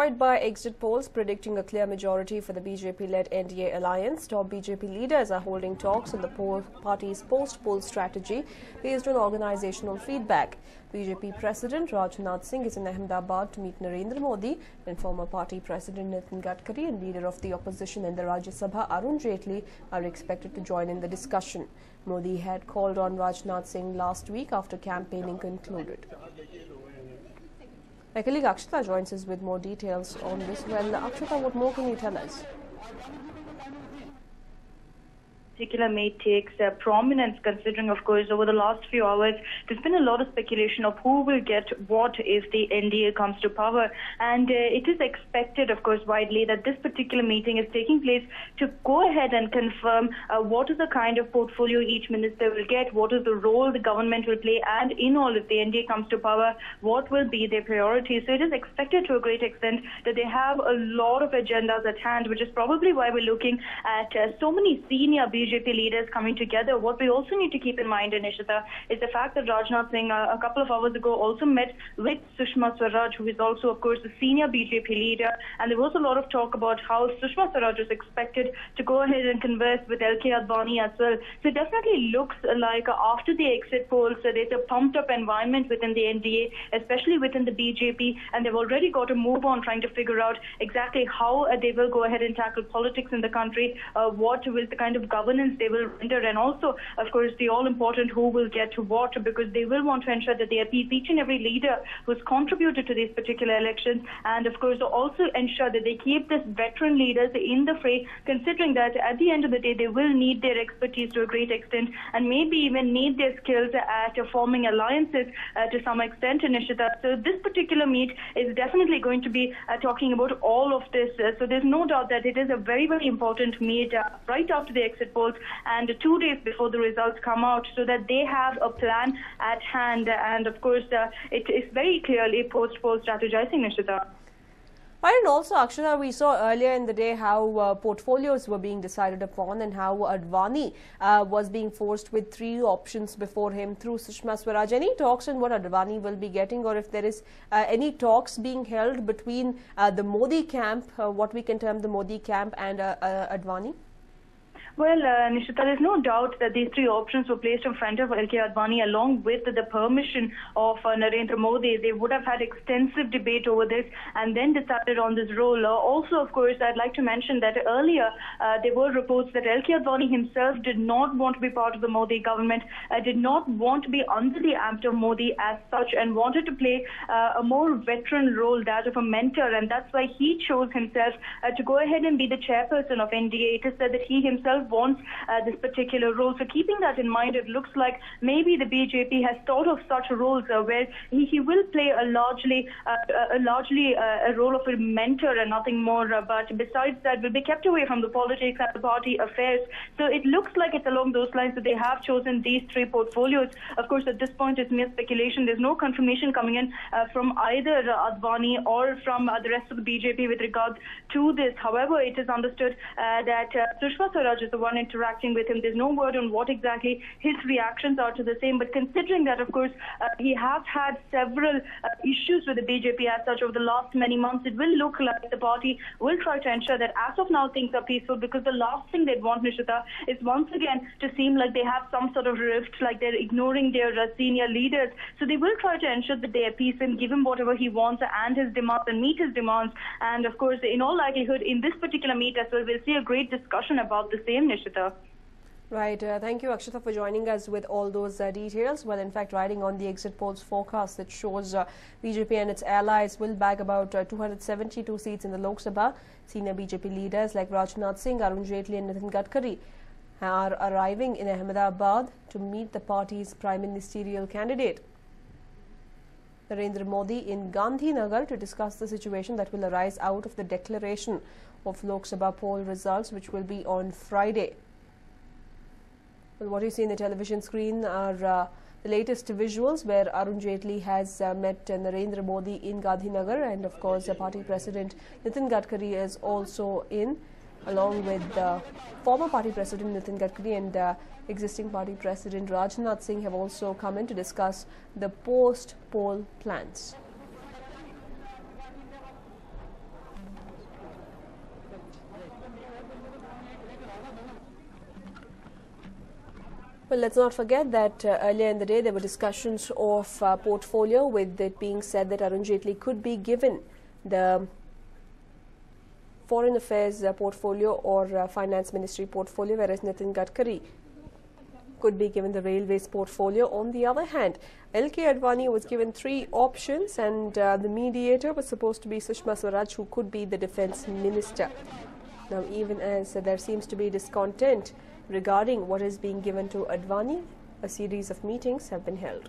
Buoyed by exit polls predicting a clear majority for the BJP-led NDA alliance, top BJP leaders are holding talks on the party's post-poll strategy based on organizational feedback. BJP President Rajnath Singh is in Ahmedabad to meet Narendra Modi, and former party President Nitin Gadkari and leader of the opposition in the Rajya Sabha Arun Jaitley are expected to join in the discussion. Modi had called on Rajnath Singh last week after campaigning concluded. My colleague Akshita joins us with more details on this. Well, Akshita, what more can you tell us? Particular may takes prominence, considering, of course, over the last few hours, there's been a lot of speculation of who will get what if the NDA comes to power. And it is expected, of course, widely that this particular meeting is taking place to go ahead and confirm what is the kind of portfolio each minister will get, what is the role the government will play, and in all, if the NDA comes to power, what will be their priorities. So it is expected to a great extent that they have a lot of agendas at hand, which is probably why we're looking at so many senior BJP leaders coming together. What we also need to keep in mind, Nishita, is the fact that Rajnath Singh a couple of hours ago also met with Sushma Swaraj, who is also, of course, a senior BJP leader. And there was a lot of talk about how Sushma Swaraj was expected to go ahead and converse with LK Advani as well. So it definitely looks like after the exit polls, there's a pumped up environment within the NDA, especially within the BJP, and they've already got to move on trying to figure out exactly how they will go ahead and tackle politics in the country, what will the kind of governance they will render, and also, of course, the all-important who will get to what, because they will want to ensure that they appease each and every leader who's contributed to these particular elections, and of course also ensure that they keep these veteran leaders in the fray, considering that at the end of the day they will need their expertise to a great extent, and maybe even need their skills at forming alliances to some extent, Nishita. So this particular meet is definitely going to be talking about all of this. So there's no doubt that it is a very, very important meet right after the exit polls and 2 days before the results come out, so that they have a plan at hand. And of course, it is very clearly post-poll strategizing, Nishita. And also, Akshita, we saw earlier in the day how portfolios were being decided upon and how Advani was being forced with 3 options before him through Sushma Swaraj. Any talks on what Advani will be getting, or if there is any talks being held between the Modi camp, what we can term the Modi camp, and Advani? Well, Nishita, there's no doubt that these 3 options were placed in front of LK Advani along with the permission of Narendra Modi. They would have had extensive debate over this and then decided on this role. Also, of course, I'd like to mention that earlier there were reports that LK Advani himself did not want to be part of the Modi government, did not want to be under the ambit of Modi as such, and wanted to play a more veteran role, that of a mentor. And that's why he chose himself to go ahead and be the chairperson of NDA. It is said that he himself wants this particular role. So keeping that in mind, it looks like maybe the BJP has thought of such roles where he will play a largely a role of a mentor and nothing more. But besides that, will be kept away from the politics and the party affairs. So it looks like it's along those lines that they have chosen these 3 portfolios. Of course, at this point, it's mere speculation. There's no confirmation coming in from either Advani or from the rest of the BJP with regard to this. However, it is understood that Sushma Swaraj is the one interacting with him. There's no word on what exactly his reactions are to the same, but considering that, of course, he has had several issues with the BJP as such over the last many months, it will look like the party will try to ensure that as of now things are peaceful, because the last thing they'd want, Nishita, is once again to seem like they have some sort of rift, like they're ignoring their senior leaders. So they will try to ensure that they appease him, give him whatever he wants and his demands, and meet his demands. And of course, in all likelihood, in this particular meet as well, we'll see a great discussion about the same, Nishita. Right. Thank you, Akshita, for joining us with all those details. Well, in fact, riding on the exit polls forecast that shows BJP and its allies will bag about 272 seats in the Lok Sabha. Senior BJP leaders like Rajnath Singh, Arun Jaitley and Nitin Gadkari are arriving in Ahmedabad to meet the party's prime ministerial candidate, Narendra Modi, in Gandhinagar to discuss the situation that will arise out of the declaration of Lok Sabha poll results, which will be on Friday. Well, what you see in the television screen are the latest visuals where Arun Jaitley has met Narendra Modi in Gandhinagar, and of course party president Nitin Gadkari is also in, along with former party president Nitin Gadkari and existing party president Rajnath Singh have also come in to discuss the post-poll plans. Well, let's not forget that earlier in the day there were discussions of portfolio, with it being said that Arun Jaitley could be given the Foreign Affairs portfolio or Finance Ministry portfolio, whereas Nitin Gadkari could be given the Railways portfolio. On the other hand, LK Advani was given 3 options, and the mediator was supposed to be Sushma Swaraj, who could be the Defence Minister. Now, even as there seems to be discontent regarding what is being given to Advani, a series of meetings have been held.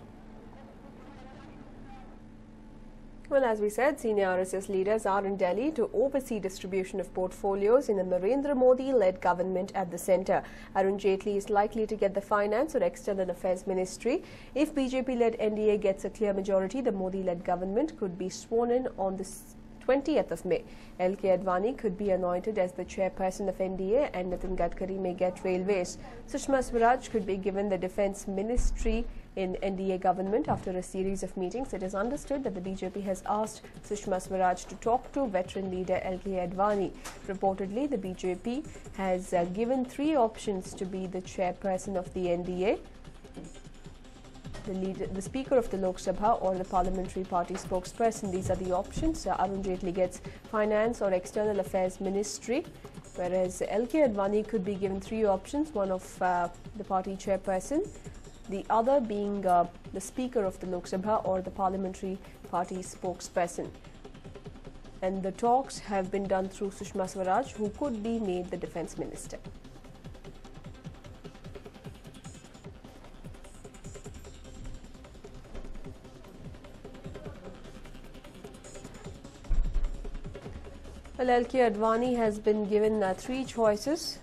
Well, as we said, senior RSS leaders are in Delhi to oversee distribution of portfolios in a Narendra Modi-led government at the centre. Arun Jaitley is likely to get the Finance or External Affairs Ministry. If BJP-led NDA gets a clear majority, the Modi-led government could be sworn in on the 20th of May. LK Advani could be anointed as the chairperson of NDA, and Nitin Gadkari may get Railways. Sushma Swaraj could be given the Defence Ministry in NDA government. After a series of meetings, it is understood that the BJP has asked Sushma Swaraj to talk to veteran leader LK Advani. Reportedly, the BJP has given 3 options to be the chairperson of the NDA. The Speaker of the Lok Sabha or the Parliamentary Party spokesperson. These are the options. Arun Jaitley gets Finance or External Affairs Ministry, whereas LK Advani could be given 3 options, one of the party chairperson, the other being the Speaker of the Lok Sabha or the Parliamentary Party spokesperson. And the talks have been done through Sushma Swaraj, who could be made the Defence Minister. Well, LK Advani has been given 3 choices.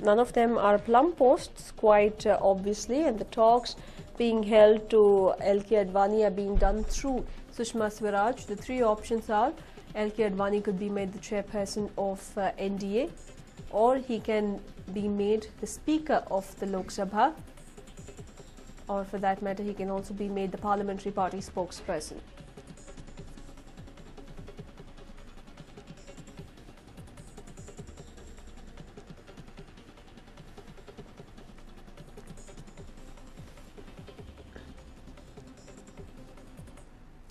None of them are plum posts, quite obviously, and the talks being held to LK Advani are being done through Sushma Swaraj. The 3 options are: LK Advani could be made the chairperson of NDA, or he can be made the Speaker of the Lok Sabha, or for that matter, he can also be made the Parliamentary Party spokesperson.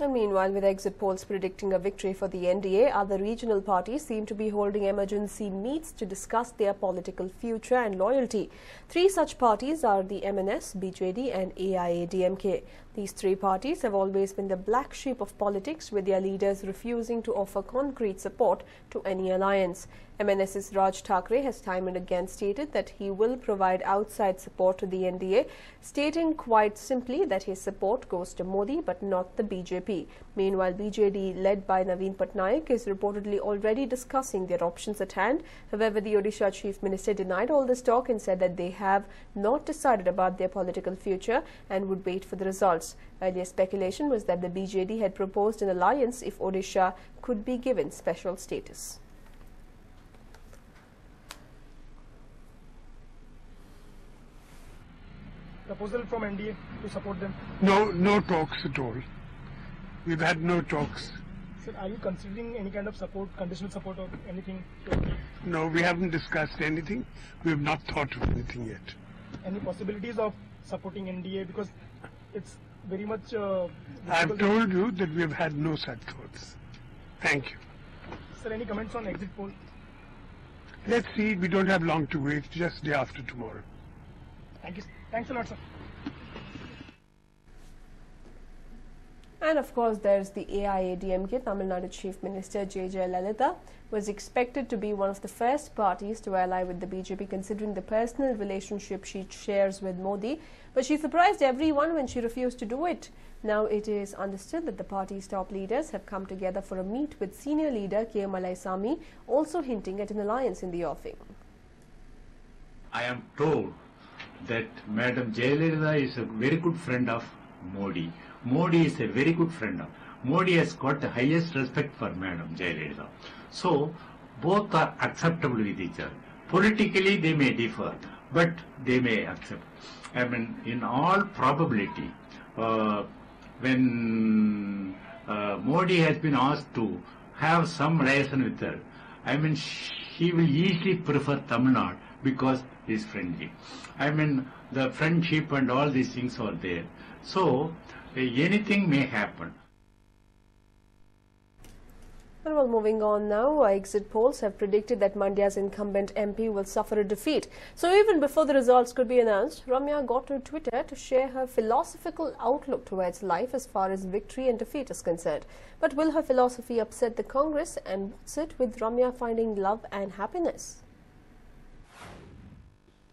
And meanwhile, with exit polls predicting a victory for the NDA, other regional parties seem to be holding emergency meets to discuss their political future and loyalty. 3 such parties are the MNS, BJD and AIADMK. These 3 parties have always been the black sheep of politics, with their leaders refusing to offer concrete support to any alliance. MNS's Raj Thackeray has time and again stated that he will provide outside support to the NDA, stating quite simply that his support goes to Modi but not the BJP. Meanwhile, BJD, led by Naveen Patnaik, is reportedly already discussing their options at hand. However, the Odisha Chief Minister denied all this talk and said that they have not decided about their political future and would wait for the results. Earlier speculation was that the BJD had proposed an alliance if Odisha could be given special status. Proposal from NDA to support them? No talks at all. We've had no talks. Sir, are you considering any kind of support, conditional support or anything? No, we haven't discussed anything. We have not thought of anything yet. Any possibilities of supporting NDA, because it's very much... I've told you that we've had no such thoughts. Thank you. Sir, any comments on exit poll? Let's see. We don't have long to wait. Just day after tomorrow. Thank you. Thanks a lot, sir. And of course, there's the AIADMK. Tamil Nadu Chief Minister J.J. Lalitha was expected to be one of the first parties to ally with the BJP, considering the personal relationship she shares with Modi. But she surprised everyone when she refused to do it. Now it is understood that the party's top leaders have come together for a meet with senior leader K. Malaisamy, also hinting at an alliance in the offing. I am told that Madam Jayalalitha is a very good friend of Modi. Modi is a very good friend of. Modi has got the highest respect for Madam Jayalalitha. So, both are acceptable with each other. Politically, they may differ, but they may accept. I mean, in all probability, when Modi has been asked to have some relation with her, I mean, she will easily prefer Tamil Nadu because is friendly. I mean, the friendship and all these things are there. So, anything may happen. Well, moving on now, exit polls have predicted that Mandya's incumbent MP will suffer a defeat. So even before the results could be announced, Ramya got to Twitter to share her philosophical outlook towards life as far as victory and defeat is concerned. But will her philosophy upset the Congress, and what's it with Ramya finding love and happiness?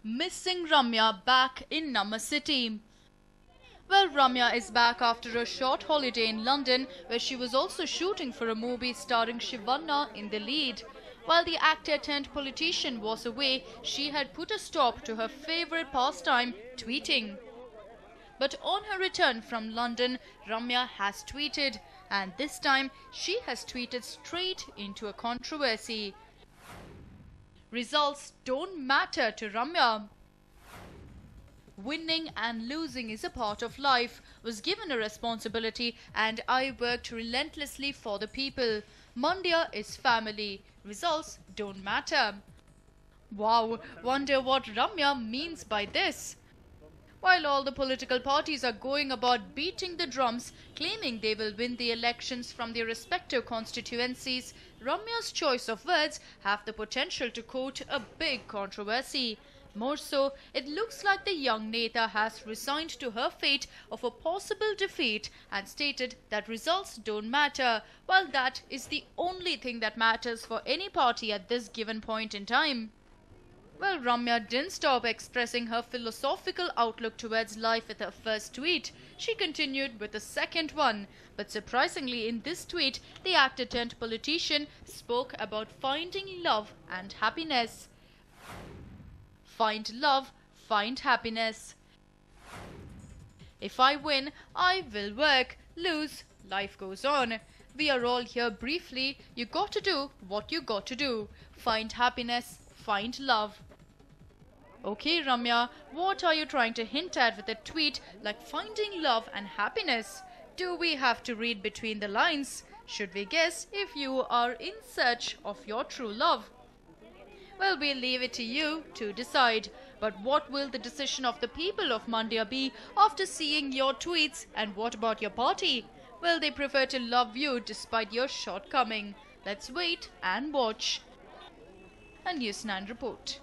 Missing Ramya back in Nama City. Well, Ramya is back after a short holiday in London, where she was also shooting for a movie starring Shivanna in the lead. While the actor turned politician was away, she had put a stop to her favourite pastime, tweeting. But on her return from London, Ramya has tweeted, and this time she has tweeted straight into a controversy. Results don't matter to Ramya. Winning and losing is a part of life, was given a responsibility, and I worked relentlessly for the people. Mandya is family. Results don't matter. Wow, wonder what Ramya means by this. While all the political parties are going about beating the drums, claiming they will win the elections from their respective constituencies, Ramya's choice of words have the potential to court a big controversy. More so, it looks like the young Neta has resigned to her fate of a possible defeat and stated that results don't matter, while that is the only thing that matters for any party at this given point in time. Well, Ramya didn't stop expressing her philosophical outlook towards life with her first tweet. She continued with a second one. But surprisingly, in this tweet, the actor turned politician spoke about finding love and happiness. Find love, find happiness. If I win, I will work. Lose, life goes on. We are all here briefly. You got to do what you got to do. Find happiness, find love. Okay, Ramya, what are you trying to hint at with a tweet like finding love and happiness? Do we have to read between the lines? Should we guess if you are in search of your true love? Well, we'll leave it to you to decide. But what will the decision of the people of Mandya be after seeing your tweets? And what about your party? Will they prefer to love you despite your shortcoming? Let's wait and watch. A News9 report.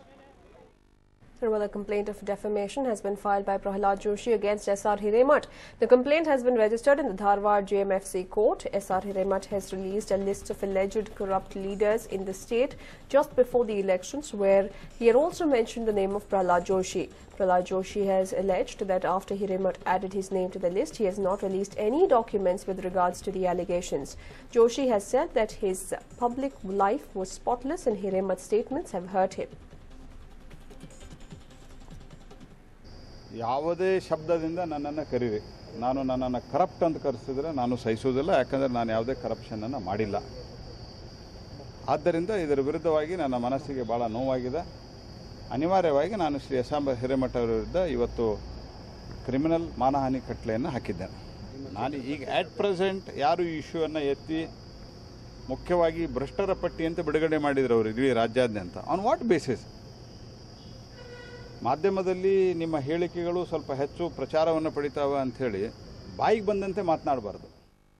Well, a complaint of defamation has been filed by Prahlad Joshi against S.R. Hiremat. The complaint has been registered in the Dharwad JMFC court. S.R. Hiremat has released a list of alleged corrupt leaders in the state just before the elections, where he had also mentioned the name of Prahlad Joshi. Prahlad Joshi has alleged that after Hiremat added his name to the list, he has not released any documents with regards to the allegations. Joshi has said that his public life was spotless and Hiremat's statements have hurt him. ಯಾವುದೇ ಶಬ್ದದಿಂದ ನನ್ನನ್ನು ಕರೀರಿ. ನಾನು ನನ್ನನ್ನು corrupt ಅಂತ ಕರೆಸಿದ್ರೆ ನಾನು ಸಹಿಸೋದಿಲ್ಲ, ಯಾಕಂದರೆ ನಾನು ಯಾವುದೇ ಕರಪ್ಷನನ್ನು ಮಾಡಿಲ್ಲ. ಆದ್ದರಿಂದ ಇದರ ವಿರುದ್ಧವಾಗಿ ನನ್ನ ಮನಸ್ಸಿಗೆ ಭಾಳ ನೋವಾಗಿದೆ. ಅನಿವಾರ್ಯವಾಗಿ ನಾನು ಶ್ರೀ ಎಸ್.ಆರ್. ಹಿರೇಮಠ ಅವರ ವಿರುದ್ಧ ಇವತ್ತು ಕ್ರಿಮಿನಲ್ ಮಾನಹಾನಿ ಕಟ್ಟಳೆಯನ್ನು ಹಾಕಿದ್ದೇನೆ. ನಾನು ಈಗ ಆಟ್ ಪ್ರೆಸೆಂಟ್ ಯಾರು ಈ ಇಶ್ಯೂವನ್ನು ಎತ್ತಿ ಮುಖ್ಯವಾಗಿ ಭ್ರಷ್ಟರ ಪಟ್ಟಿ ಅಂತ ಬಿಡುಗಡೆ ಮಾಡಿದ್ರು ಅವರು ಇಡೀ ರಾಜ್ಯಾದ್ಯಂತ, ಆನ್ ವಾಟ್ ಬೇಸಿಸ್? ಮಾಧ್ಯಮದಲ್ಲಿ ನಿಮ್ಮ ಹೇಳಿಕೆಗಳು ಸ್ವಲ್ಪ ಹೆಚ್ಚು ಪ್ರಚಾರವನ್ನು ಪಡಿತಾವೆ ಅಂಥೇಳಿ ಬಾಯಿಗೆ ಬಂದಂತೆ ಮಾತನಾಡಬಾರ್ದು.